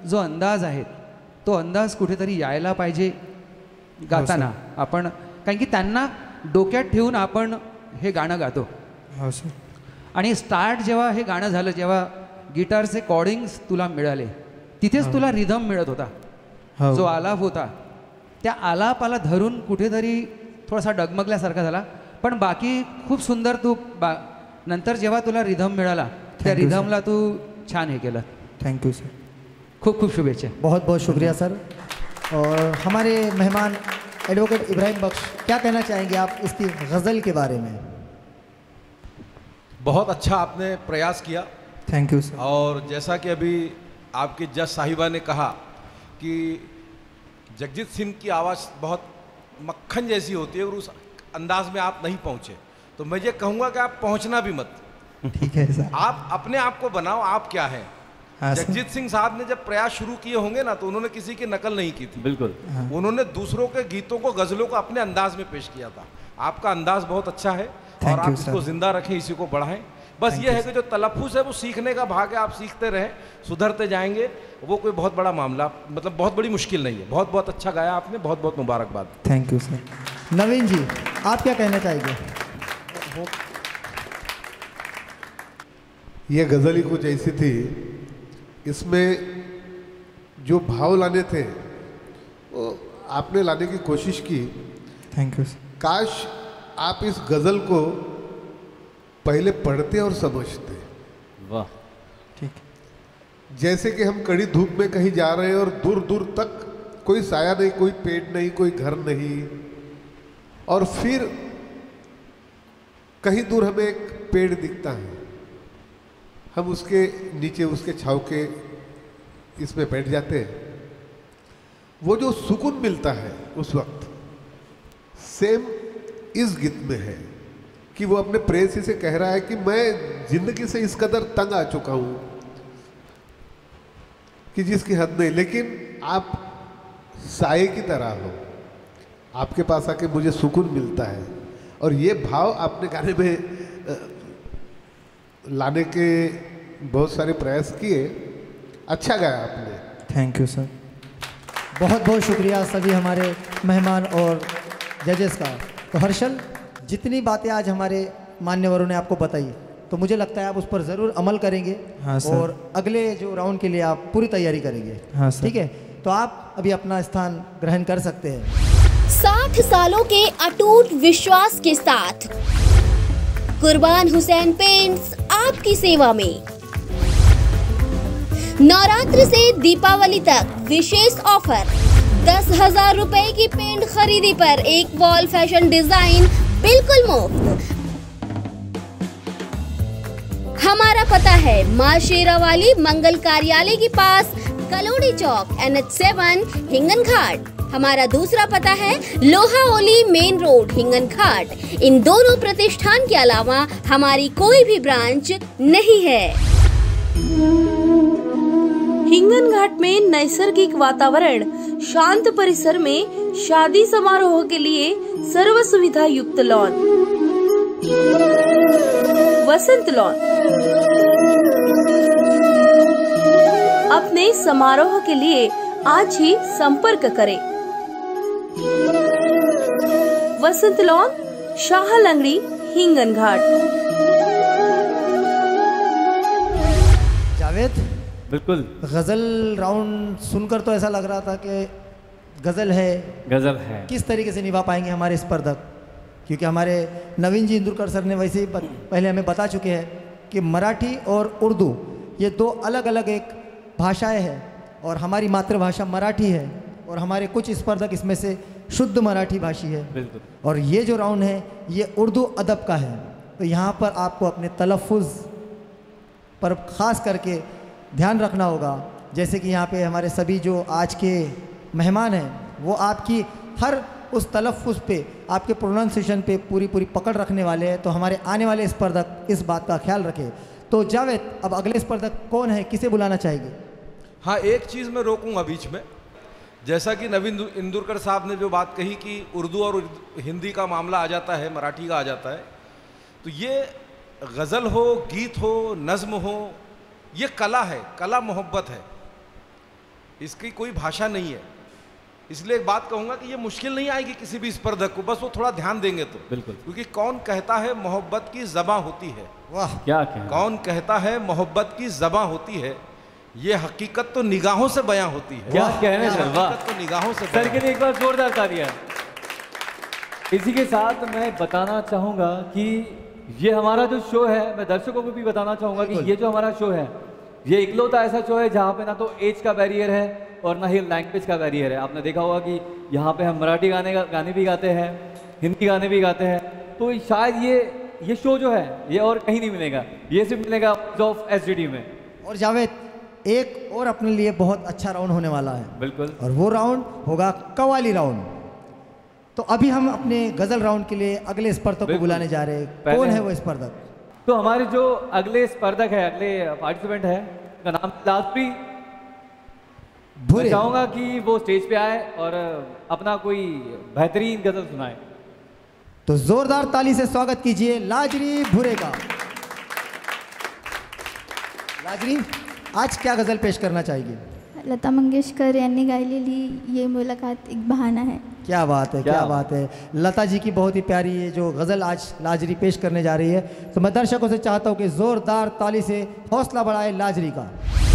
जो अंदाज आहे तो अंदाज कुठेतरी यायला पाहिजे गाताना आपण, कारण की त्यांना डोक्यात ठेवून आपण हे गाणं गातो. हो सर. आणि स्टार्ट जेव्हा हे गाणं झालं, जेव्हा गिटारचे कॉर्डिंग्स तुला मिळाले, तिथेच तुला रिदम मिळत होता, जो आलाप होता त्या आलापाला धरून कुठेतरी थोडासा डगमगल्यासारखा झाला, पण बाकी खूप सुंदर तू नंतर जेव्हा तुला रिदम मिळाला त्या रिदमला तू छान हे केलं. Thank you sir. खूब खूब शुभेच्छा. बहुत बहुत शुक्रिया सर. और हमारे मेहमान एडवोकेट इब्राहिम बख्श, क्या कहना चाहेंगे आप इसकी गज़ल के बारे में? बहुत अच्छा आपने प्रयास किया. Thank you sir. और जैसा कि अभी आपके जज साहिबा ने कहा कि जगजीत सिंह की आवाज़ बहुत मक्खन जैसी होती है और उस अंदाज में आप नहीं पहुँचे, तो मैं ये कहूँगा कि आप पहुँचना भी मत. ठीक है सर. आप अपने आप को बनाओ, आप क्या हैं. जगजीत सिंह साहब ने जब प्रयास शुरू किए होंगे ना, तो उन्होंने किसी की नकल नहीं की थी. बिल्कुल. उन्होंने दूसरों के गीतों को, गज़लों को अपने अंदाज में पेश किया था. आपका अंदाज बहुत अच्छा है और आप इसको जिंदा रखें, इसी को बढ़ाएं. बस ये है कि जो तलफ़ुज़ है वो सीखने का भाग है, आप सीखते रहें, सुधरते जाएंगे. वो कोई बहुत बड़ा मामला, मतलब बहुत बड़ी मुश्किल नहीं है. बहुत बहुत अच्छा गाया आपने, बहुत बहुत मुबारकबाद. Thank you sir. Naveen ji, आप क्या कहना चाहेंगे? ये गज़ल ही कुछ ऐसी थी, इसमें जो भाव लाने थे वो आपने लाने की कोशिश की. Thank you sir. काश आप इस गज़ल को पहले पढ़ते और समझते. वाह. ठीक. जैसे कि हम कड़ी धूप में कहीं जा रहे हैं और दूर दूर तक कोई साया नहीं, कोई पेड़ नहीं, कोई घर नहीं, और फिर कहीं दूर हमें एक पेड़ दिखता है, हम उसके नीचे, उसके छांव के इसमें बैठ जाते हैं. वो जो सुकून मिलता है उस वक्त, सेम इस गीत में है कि वो अपने प्रेयसी से कह रहा है कि मैं जिंदगी से इस कदर तंग आ चुका हूं कि जिसकी हद नहीं, लेकिन आप साये की तरह हो, आपके पास आके मुझे सुकून मिलता है. और ये भाव आपने गाने में लाने के बहुत सारे प्रयास किए. अच्छा गाया आपने. Thank you sir. बहुत बहुत शुक्रिया सभी हमारे मेहमान और जजेस का. तो हर्षल, जितनी बातें आज हमारे मान्यवरों ने आपको बताई, तो मुझे लगता है आप उस पर ज़रूर अमल करेंगे. हाँ सर. और अगले जो राउंड के लिए आप पूरी तैयारी करेंगे. हाँ सर. ठीक है, तो आप अभी अपना स्थान ग्रहण कर सकते हैं. 60 सालों के अटूट विश्वास के साथ कुर्बान हुसैन पेंट्स आपकी सेवा में. नवरात्रि से दीपावली तक विशेष ऑफर. 10,000 रुपए की पेंट खरीदी पर एक वॉल फैशन डिजाइन बिल्कुल मुफ्त. हमारा पता है मां शेरावाली मंगल कार्यालय के पास, कलोड़ी चौक, NH7, हिंगन घाट. हमारा दूसरा पता है लोहा ओली मेन रोड, हिंगन घाट. इन दोनों प्रतिष्ठान के अलावा हमारी कोई भी ब्रांच नहीं है. हिंगन घाट में नैसर्गिक वातावरण, शांत परिसर में शादी समारोह के लिए सर्व सुविधा युक्त लॉन, वसंत लॉन. अपने समारोह के लिए आज ही संपर्क करें. वसंत लॉन, शाह लंगड़ी, हिंगन घाट. जावेद, बिल्कुल. गज़ल राउंड सुनकर तो ऐसा लग रहा था कि गज़ल है, किस तरीके से निभा पाएंगे हमारे स्पर्धक? क्योंकि हमारे नवीन जी इंदुरकर सर ने वैसे ही पहले हमें बता चुके हैं कि मराठी और उर्दू ये दो अलग अलग एक भाषाएं हैं, और हमारी मातृभाषा मराठी है, और हमारे कुछ स्पर्धक इसमें से शुद्ध मराठी भाषी है। बिल्कुल। और ये जो राउंड है ये उर्दू अदब का है, तो यहाँ पर आपको अपने तलफ़ुज़ पर ख़ास करके ध्यान रखना होगा। जैसे कि यहाँ पे हमारे सभी जो आज के मेहमान हैं वो आपकी हर उस तलफ़ुज़ पे, आपके प्रोनाउंसिएशन पे पूरी पकड़ रखने वाले हैं, तो हमारे आने वाले स्पर्धक इस बात का ख्याल रखें। तो जावेद, अब अगले स्पर्धक कौन है, किसे बुलाना चाहेंगे? हाँ, एक चीज़ मैं रोकूंगा बीच में। जैसा कि नवीन इंदुरकर साहब ने जो बात कही कि उर्दू और हिंदी का मामला आ जाता है, मराठी का आ जाता है, तो ये गज़ल हो, गीत हो, नज़्म हो, ये कला है, कला मोहब्बत है, इसकी कोई भाषा नहीं है। इसलिए एक बात कहूँगा कि ये मुश्किल नहीं आएगी किसी भी स्पर्धक को, बस वो थोड़ा ध्यान देंगे तो। बिल्कुल। क्योंकि कौन कहता है मोहब्बत की ज़बां होती है, वाह क्या कहना। कौन कहता है मोहब्बत की ज़बां होती है, ये हकीकत तो निगाहों से बयां होती है। क्या कहने सर, वाह। हकीकत तो निगाहों से सर के लिए एक बार जोरदार तालियां। इसी के साथ मैं बताना चाहूँगा कि ये हमारा जो शो है, मैं दर्शकों को भी बताना चाहूँगा कि ये जो हमारा शो है, ये इकलौता ऐसा शो है जहाँ पे ना तो एज का बैरियर है और ना ही लैंग्वेज का बैरियर है। आपने देखा होगा कि यहाँ पे हम मराठी गाने भी गाते हैं, हिंदी गाने भी गाते हैं, तो शायद ये शो जो है ये और कहीं नहीं मिलेगा, ये सिर्फ मिलेगा ऑफ SGD में। और जावेद, एक और अपने लिए बहुत अच्छा राउंड होने वाला है। बिल्कुल। और वो राउंड होगा कव्वाली राउंड। तो अभी हम अपने गज़ल राउंड के लिए अगले स्पर्धक को बुलाने जा रहे हैं। कौन है वो स्पर्धक? तो हमारे जो अगले स्पर्धक है, अगले पार्टिसिपेंट है, उनका नाम लाजपी भूरे। चाहूँगा कि वो स्टेज पे आए और अपना कोई बेहतरीन गज़ल सुनाए। तो जोरदार ताली से स्वागत कीजिए लाजरी भूरे का। लाजरी, आज क्या गज़ल पेश करना चाहिए? लता मंगेशकर यांनी गायलेली ये मुलाकात एक बहाना है। क्या बात है, क्या बात है। लता जी की बहुत ही प्यारी ये जो गज़ल आज लाजरी पेश करने जा रही है, तो मैं दर्शकों से चाहता हूँ कि ज़ोरदार ताली से हौसला बढ़ाए लाजरी का। ये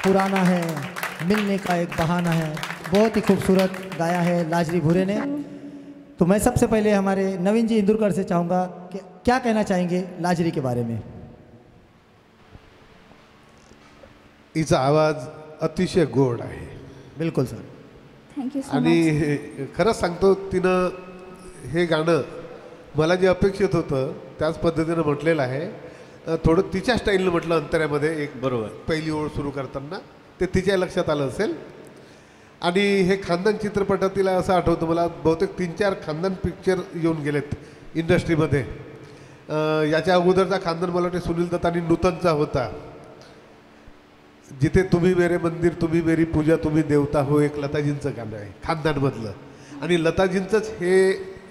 पुराना है, मिलने का एक बहाना है। बहुत ही खूबसूरत गाया है लाजरी भूरे ने। तो मैं सबसे पहले हमारे नवीन जी इंदुरकर से चाहूँगा कि क्या कहना चाहेंगे लाजरी के बारे में। हिचा आवाज अतिशय गोड आहे। बिल्कुल सर, थँक यू सो आणि मच। खरंच सांगतो, तिनं हे गाणं मला जे अपेक्षित होतं त्याच पद्धतीनं म्हटलेलं आहे। थोडं तिच्या स्टाईलनं म्हटलं अंतऱ्यामध्ये, एक बरोबर पहिली ओळ सुरू करताना ते तिच्या लक्षात आलं असेल। आणि हे खानदान चित्रपटातील असं आठवतं मला, बहुतेक 3-4 खानदान पिक्चर येऊन गेलेत इंडस्ट्रीमध्ये। याच्या अगोदरचा खानदान मला वाटते सुनील दत्त आणि नूतनचा होता, जिथे तुम्ही मेरे मंदिर तुम्ही मेरी पूजा तुम्ही देवता हो, एक लताजींचं गाणं आहे खानदानमधलं। आणि लताजींचंच हे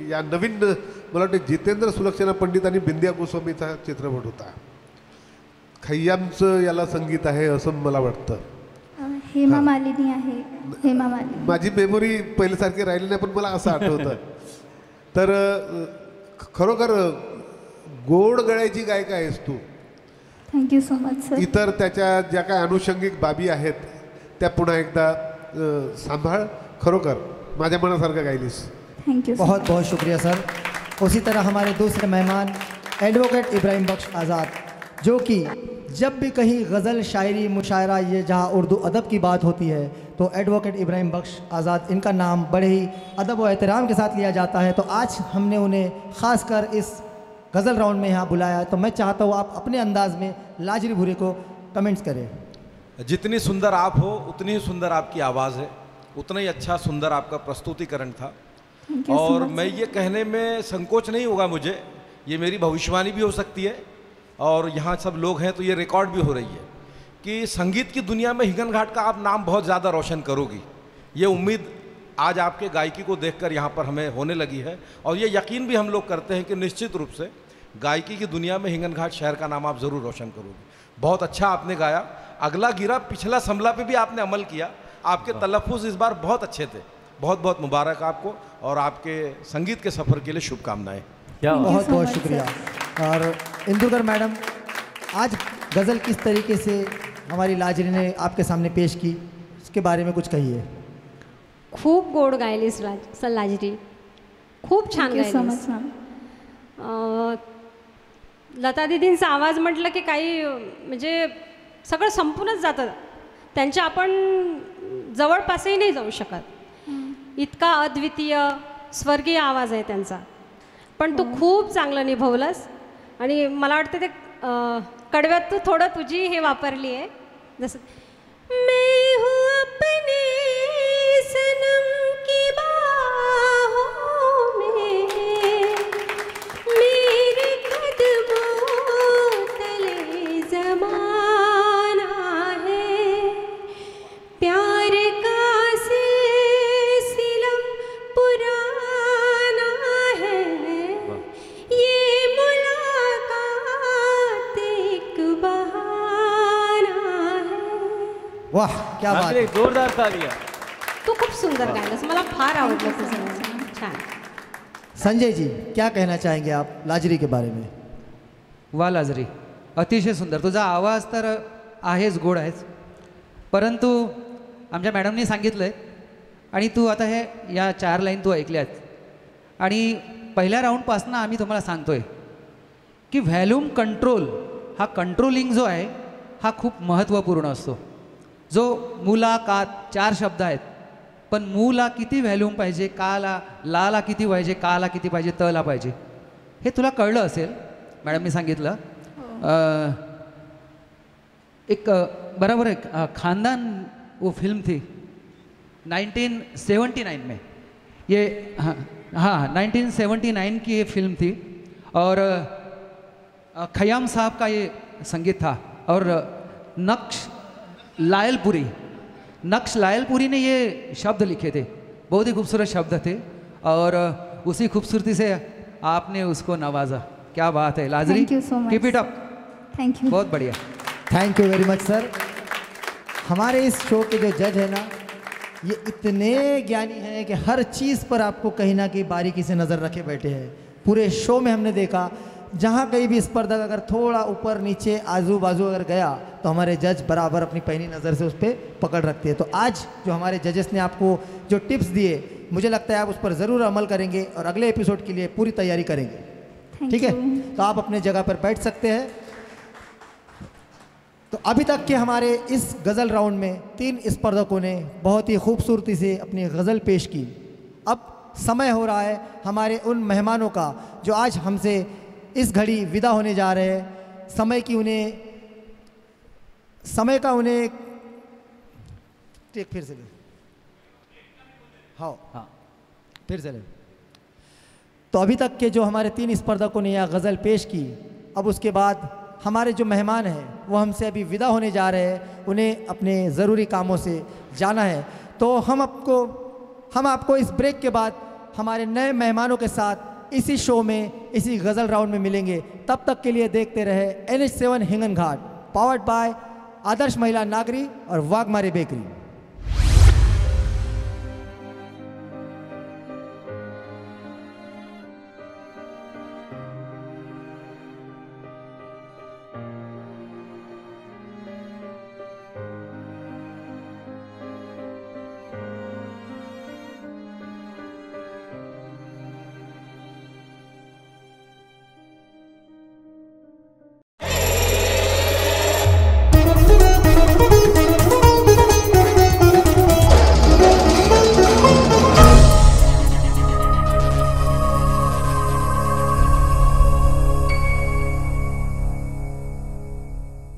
या नवीन मला वाटतं जितेंद्र सुलक्षणा पंडित आणि बिंदिया गोस्वामीचा चित्रपट होता। खय्यामचं याला संगीत आहे असं मला वाटतं। हेमा मालिनी आहे, हेमा मालिनी। माझी मेमोरी पहिल्यासारखी राहिली नाही, पण मला असं आठवतं। तर खरोखर गोड गळ्याची गायिका आहेस तू। Thank you so much sir. इतर त्याच्या ज्या काय अनुषंगिक बाबी आहेत त्या पुन्हा एकदा सांभाळ। खरोखर माझ्या मनासारखं गायलीस। Thank you. बहुत बहुत शुक्रिया सर। उसी तरह हमारे दूसरे मेहमान एडवोकेट इब्राहिम बख्श आज़ाद, जो कि जब भी कहीं गज़ल, शायरी, मुशायरा, ये जहाँ उर्दू अदब की बात होती है तो एडवोकेट इब्राहिम बख्श आज़ाद, इनका नाम बड़े ही अदब और एहतराम के साथ लिया जाता है। तो आज हमने उन्हें ख़ासकर इस गज़ल राउंड में यहाँ बुलाया। तो मैं चाहता हूँ आप अपने अंदाज में लाजरी भूरे को कमेंट्स करें। जितनी सुंदर आप हो उतनी ही सुंदर आपकी आवाज़ है, उतना ही अच्छा सुंदर आपका प्रस्तुतिकरण था। और मैं ये कहने में संकोच नहीं होगा मुझे, ये मेरी भविष्यवाणी भी हो सकती है और यहाँ सब लोग हैं तो ये रिकॉर्ड भी हो रही है कि संगीत की दुनिया में हिंगन घाट का आप नाम बहुत ज़्यादा रोशन करोगी। ये उम्मीद आज आपके गायकी को देखकर यहाँ पर हमें होने लगी है और ये यकीन भी हम लोग करते हैं कि निश्चित रूप से गायकी की दुनिया में हिंगन घाट शहर का नाम आप ज़रूर रोशन करोगे। बहुत अच्छा आपने गाया, अगला गिरा पिछला संभला पे भी आपने अमल किया, आपके तलफ़ुज़ इस बार बहुत अच्छे थे। बहुत बहुत मुबारक आपको और आपके संगीत के सफ़र के लिए शुभकामनाएं। बहुत बहुत शुक्रिया। और इंदुरकर मैडम, आज गज़ल किस तरीके से हमारी लाजरी ने आपके सामने पेश की, उसके बारे में कुछ कहिए। खूप गोड गायलीस लाजरी, खूप छान गायलीस। लता दीदींचा आवाज म्हटलं की काही म्हणजे सगळं संपूनच जातं, त्यांच्या आपण जवळपासही नाही जाऊ शकत, इतका अद्वितीय स्वर्गीय आवाज आहे त्यांचा। पण तू खूप चांगलं निभवलंस आणि मला वाटतं ते कडव्यात तू थोडं तुझी हे वापरली आहे, जसं मैं हूँ अपने सनम की बाहों में, मेरे कदमों तले ज़माना है, प्यार का सिलसिला पुराना है, ये मुलाकात एक बहाना है। वाह क्या बात है, जोरदार तालियां। तू खूप सुंदर गायलंस, मला फार आवडलं तुझं, छान। संजय जी, क्या कहना चाहेंगे आप लाजरी के बारे में। वा लाजरी, अतिशय सुंदर, तुझा आवाज तर आहेच, गोड आहेच, परंतु आमच्या मॅडमनी सांगितलं आहे आणि तू आता हे या 4 लाईन तू ऐकल्यात आणि पहिल्या राऊंडपासून आम्ही तुम्हाला सांगतो आहे की व्हॅल्यूम कंट्रोल हा कंट्रोलिंग जो आहे हा खूप महत्त्वपूर्ण असतो। जो मुलाकात 4 शब्द आहेत, पण मूला किती व्हॅल्यूम पाहिजे, काला लाला किती पाहिजे, काला किती पाहिजे, तला पाहिजे, हे तुला कळलं असेल, मॅडमनी सांगितलं। एक बराबर एक खानदान वो फिल्म थी 1979 में, ये हाँ 1979 की ये फिल्म थी और खयाम साहब का ये संगीत था और नक्श लायलपुरी ने ये शब्द लिखे थे, बहुत ही खूबसूरत शब्द थे और उसी खूबसूरती से आपने उसको नवाजा। क्या बात है लाजरी, keep it up. Thank you, बहुत बढ़िया, thank you very much sir. हमारे इस शो के जो जज है ना, ये इतने ज्ञानी हैं कि हर चीज़ पर आपको कहीं ना कहीं बारीकी से नज़र रखे बैठे हैं। पूरे शो में हमने देखा जहाँ कहीं भी स्पर्धक अगर थोड़ा ऊपर नीचे आजू बाजू अगर गया तो हमारे जज बराबर अपनी पैनी नज़र से उस पर पकड़ रखते हैं। तो आज जो हमारे जजेस ने आपको जो टिप्स दिए, मुझे लगता है आप उस पर ज़रूर अमल करेंगे और अगले एपिसोड के लिए पूरी तैयारी करेंगे। ठीक है, तो आप अपने जगह पर बैठ सकते हैं। तो अभी तक के हमारे इस गज़ल राउंड में 3 स्पर्धकों ने बहुत ही खूबसूरती से अपनी गज़ल पेश की। अब समय हो रहा है हमारे उन मेहमानों का जो आज हमसे इस घड़ी विदा होने जा रहे हैं। समय का उन्हें टेक फिर से ले, हाँ फिर से ले। तो अभी तक के जो हमारे 3 स्पर्धकों ने यह गज़ल पेश की, अब उसके बाद हमारे जो मेहमान हैं वो हमसे अभी विदा होने जा रहे हैं, उन्हें अपने ज़रूरी कामों से जाना है। तो हम आपको इस ब्रेक के बाद हमारे नए मेहमानों के साथ इसी शो में, इसी गज़ल राउंड में मिलेंगे। तब तक के लिए देखते रहे NH7 हिंगन घाट, पावर्ड बाय आदर्श महिला नागरी और वाघमारी बेकरी।